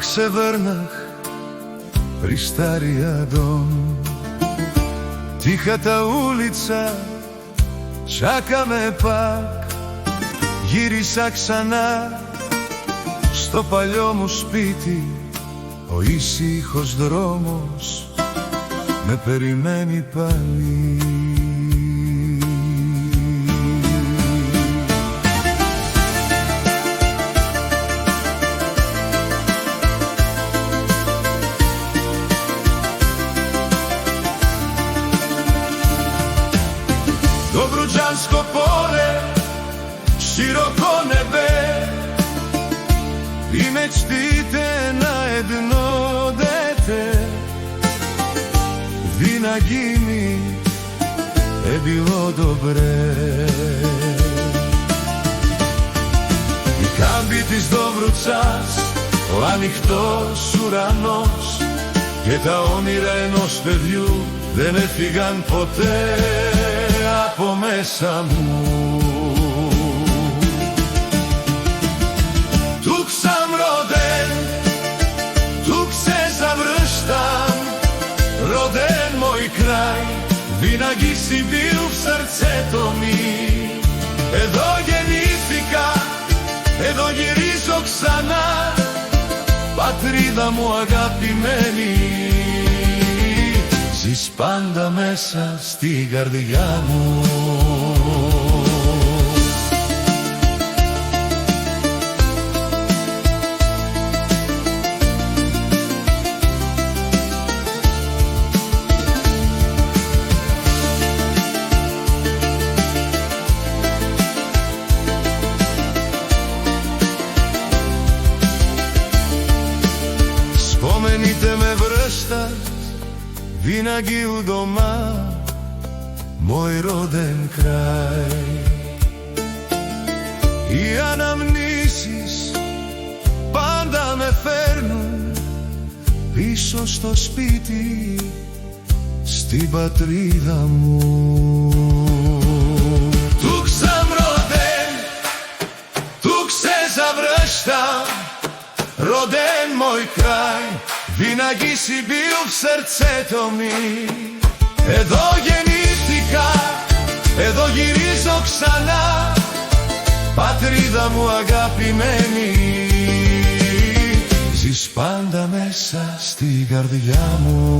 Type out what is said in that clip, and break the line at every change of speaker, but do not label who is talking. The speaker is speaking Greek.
ξεβέρναχ pri starija dom. Tihata ulica čaka me pak, γύρισα ξανά στο παλιό μου σπίτι. Ο ήσυχος δρόμος με περιμένει πάλι. Το Βρουτζάνσκο πόλε, široko nebe, vi mečtite na jedno dete. Vinaги mi je bilo dobre. I kam biti dobro čas, ανοιχτός ουρανός, και τα όνειρα ενός παιδιού δεν έφυγαν ποτέ από μέσα μου. Tuk sam roden, tuk se završtam, roden moj kraj, vinaги si bil v srceto mi. Εδώ γεννήθηκα, εδώ γυρίζω ξανά, πατρίδα μου αγαπημένη. Ζεις πάντα μέσα στην καρδιά μου. Spomenite me vrsta Vinagi u doma, moj roden kraj. Οι αναμνήσεις πάντα με φέρνουν πίσω στο σπίτι, στην πατρίδα μου. Tuk sam roden, tuk se završtam, roden moj kraj, vinaги si bil v srceto mi. Εδώ γεννήθηκα, εδώ γυρίζω ξανά, πατρίδα μου αγαπημένη. Ζεις πάντα μέσα στην καρδιά μου.